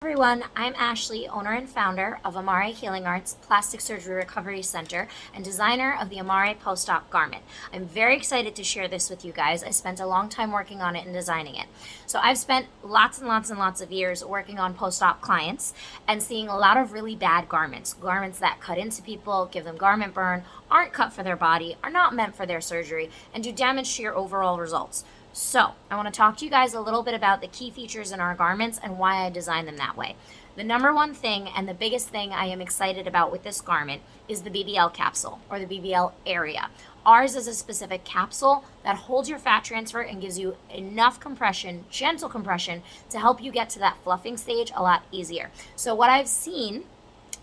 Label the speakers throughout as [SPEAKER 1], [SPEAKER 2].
[SPEAKER 1] Everyone, I'm Ashley, owner and founder of Amare Healing Arts Plastic Surgery Recovery Center and designer of the Amare Post-Op Garment. I'm very excited to share this with you guys. I spent a long time working on it and designing it. So I've spent lots and lots of years working on post-op clients and seeing a lot of really bad garments that cut into people, give them garment burn, aren't cut for their body, are not meant for their surgery, and do damage to your overall results. So I want to talk to you guys a little bit about the key features in our garments and why I designed them that way. The number one thing and the biggest thing I am excited about with this garment is the BBL capsule or the BBL area. Ours is a specific capsule that holds your fat transfer and gives you enough compression, gentle compression, to help you get to that fluffing stage a lot easier. So what I've seen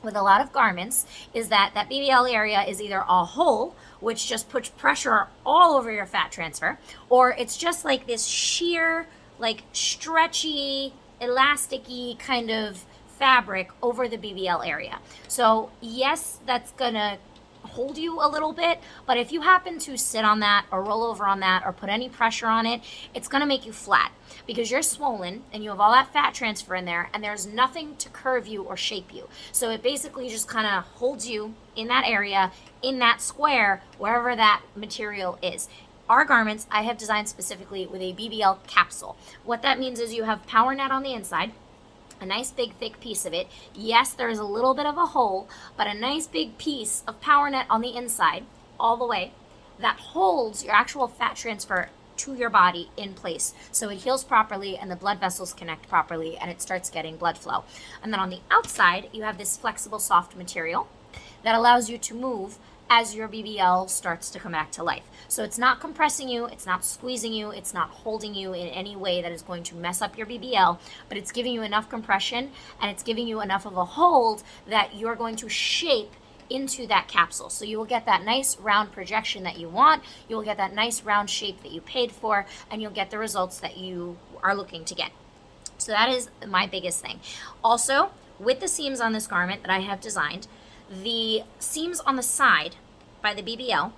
[SPEAKER 1] with a lot of garments is that BBL area is either a hole, which just puts pressure all over your fat transfer, or it's just like this sheer, like stretchy, elasticy kind of fabric over the BBL area. So yes, that's gonna hold you a little bit, but if you happen to sit on that or roll over on that or put any pressure on it, it's gonna make you flat because you're swollen and you have all that fat transfer in there and there's nothing to curve you or shape you. So it basically just kind of holds you in that area, in that square, wherever that material is. Our garments I have designed specifically with a BBL capsule. What that means is you have power net on the inside, a nice big thick piece of it. Yes, there is a little bit of a hole, but a nice big piece of power net on the inside all the way that holds your actual fat transfer to your body in place, so it heals properly and the blood vessels connect properly and it starts getting blood flow. And then on the outside you have this flexible soft material that allows you to move as your BBL starts to come back to life. So it's not compressing you, it's not squeezing you, it's not holding you in any way that is going to mess up your BBL, but it's giving you enough compression and it's giving you enough of a hold that you're going to shape into that capsule. So you will get that nice round projection that you want, you will get that nice round shape that you paid for, and you'll get the results that you are looking to get. So that is my biggest thing. Also, with the seams on this garment that I have designed, the seams on the side by the BBL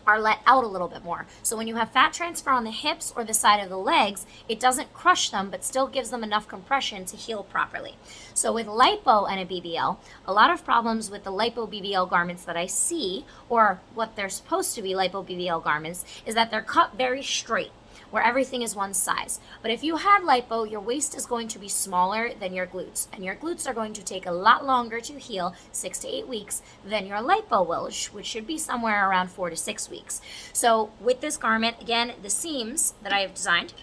[SPEAKER 1] are let out a little bit more. So when you have fat transfer on the hips or the side of the legs, it doesn't crush them, but still gives them enough compression to heal properly. So with lipo and a BBL, a lot of problems with the lipo BBL garments that I see, or what they're supposed to be lipo BBL garments, is that they're cut very straight, where everything is one size. But if you had lipo, your waist is going to be smaller than your glutes, and your glutes are going to take a lot longer to heal, 6 to 8 weeks, than your lipo will, which should be somewhere around 4 to 6 weeks. So with this garment, again, the seams that I have designed,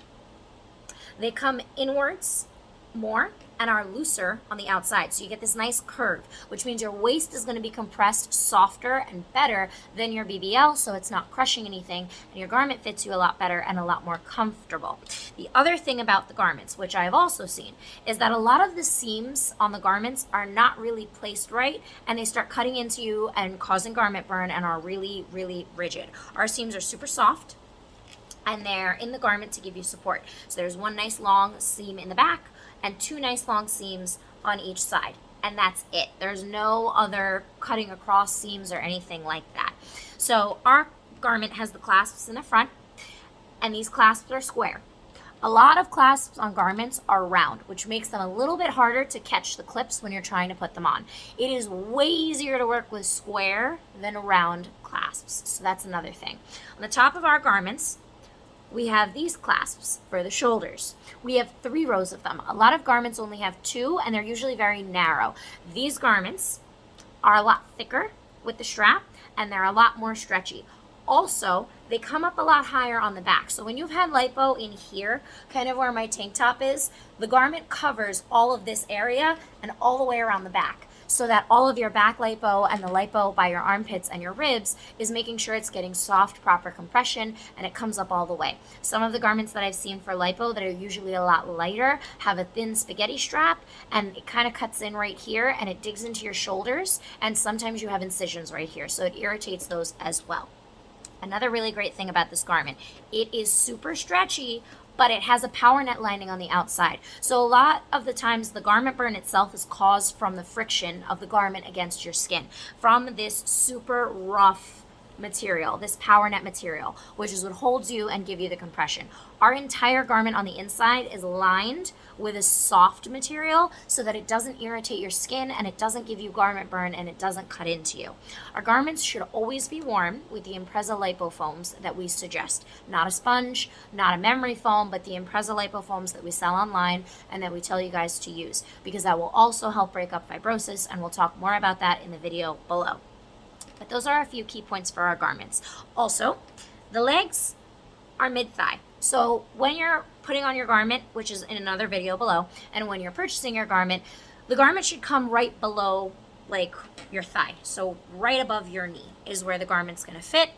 [SPEAKER 1] they come inwards more and are looser on the outside. So you get this nice curve, which means your waist is going to be compressed softer and better than your BBL, so it's not crushing anything, and your garment fits you a lot better and a lot more comfortable. The other thing about the garments, which I've also seen, is that a lot of the seams on the garments are not really placed right, and they start cutting into you and causing garment burn and are really, really rigid. Our seams are super soft, and they're in the garment to give you support. So there's one nice long seam in the back and 2 nice long seams on each side, and that's it. There's no other cutting across seams or anything like that. So our garment has the clasps in the front, and these clasps are square. A lot of clasps on garments are round, which makes them a little bit harder to catch the clips when you're trying to put them on. It is way easier to work with square than round clasps, so that's another thing. On the top of our garments, we have these clasps for the shoulders. We have 3 rows of them. A lot of garments only have 2, and they're usually very narrow. These garments are a lot thicker with the strap, and they're a lot more stretchy. Also, they come up a lot higher on the back. So when you've had lipo in here, kind of where my tank top is, the garment covers all of this area and all the way around the back, so that all of your back lipo and the lipo by your armpits and your ribs is making sure it's getting soft, proper compression, and it comes up all the way. Some of the garments that I've seen for lipo that are usually a lot lighter have a thin spaghetti strap, and it kind of cuts in right here and it digs into your shoulders, and sometimes you have incisions right here, so it irritates those as well. Another really great thing about this garment, it is super stretchy, but it has a power net lining on the outside. So a lot of the times the garment burn itself is caused from the friction of the garment against your skin, from this super rough material, this power net material, which is what holds you and give you the compression. Our entire garment on the inside is lined with a soft material so that it doesn't irritate your skin and it doesn't give you garment burn and it doesn't cut into you. Our garments should always be worn with the Impreza lipofoams that we suggest. Not a sponge, not a memory foam, but the Impreza lipofoams that we sell online and that we tell you guys to use, because that will also help break up fibrosis, and we'll talk more about that in the video below. But those are a few key points for our garments. Also, the legs are mid-thigh. So when you're putting on your garment, which is in another video below, and when you're purchasing your garment, the garment should come right below like your thigh. So right above your knee is where the garment's gonna fit,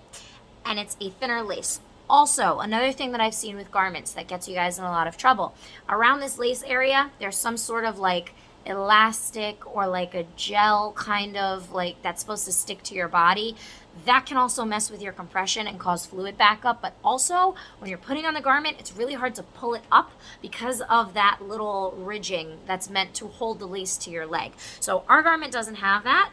[SPEAKER 1] and it's a thinner lace. Also, another thing that I've seen with garments that gets you guys in a lot of trouble, around this lace area, there's some sort of like elastic or like a gel kind of like that's supposed to stick to your body. That can also mess with your compression and cause fluid backup. But also when you're putting on the garment, it's really hard to pull it up because of that little ridging that's meant to hold the lace to your leg. So our garment doesn't have that,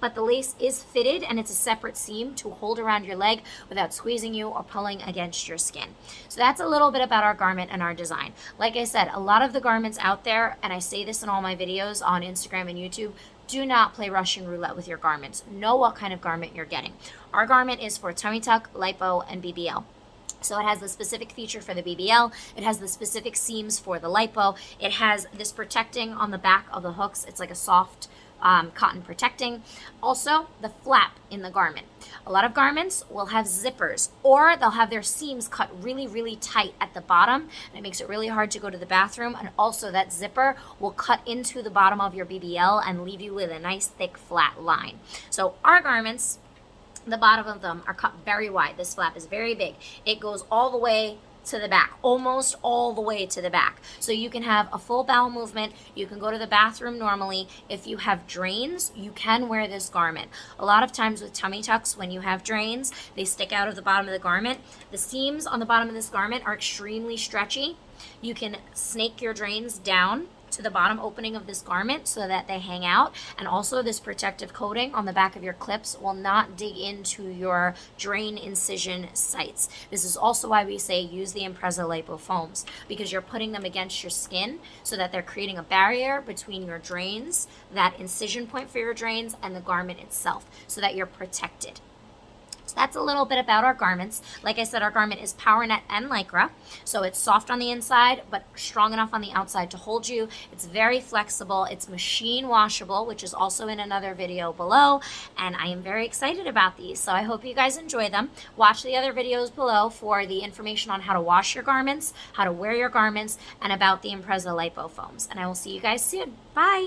[SPEAKER 1] but the lace is fitted and it's a separate seam to hold around your leg without squeezing you or pulling against your skin. So that's a little bit about our garment and our design. Like I said, a lot of the garments out there, and I say this in all my videos on Instagram and YouTube, do not play Russian roulette with your garments. Know what kind of garment you're getting. Our garment is for tummy tuck, lipo, and BBL. So it has the specific feature for the BBL, it has the specific seams for the lipo, it has this protecting on the back of the hooks. It's like a soft cotton protecting. Also, the flap in the garment. A lot of garments will have zippers, or they'll have their seams cut really, really tight at the bottom, and it makes it really hard to go to the bathroom. And also that zipper will cut into the bottom of your BBL and leave you with a nice thick flat line. So our garments, the bottom of them are cut very wide. This flap is very big. It goes all the way to the back, almost all the way to the back. So you can have a full bowel movement. You can go to the bathroom normally. If you have drains, you can wear this garment. A lot of times with tummy tucks, when you have drains, they stick out of the bottom of the garment. The seams on the bottom of this garment are extremely stretchy. You can snake your drains down to the bottom opening of this garment so that they hang out, and also this protective coating on the back of your clips will not dig into your drain incision sites. This is also why we say use the Impreza lipofoams, because you're putting them against your skin so that they're creating a barrier between your drains, that incision point for your drains, and the garment itself, so that you're protected. So that's a little bit about our garments. Like I said, our garment is power net and lycra. So it's soft on the inside, but strong enough on the outside to hold you. It's very flexible. It's machine washable, which is also in another video below. And I am very excited about these. So I hope you guys enjoy them. Watch the other videos below for the information on how to wash your garments, how to wear your garments, and about the Impreza lipofoams. And I will see you guys soon. Bye.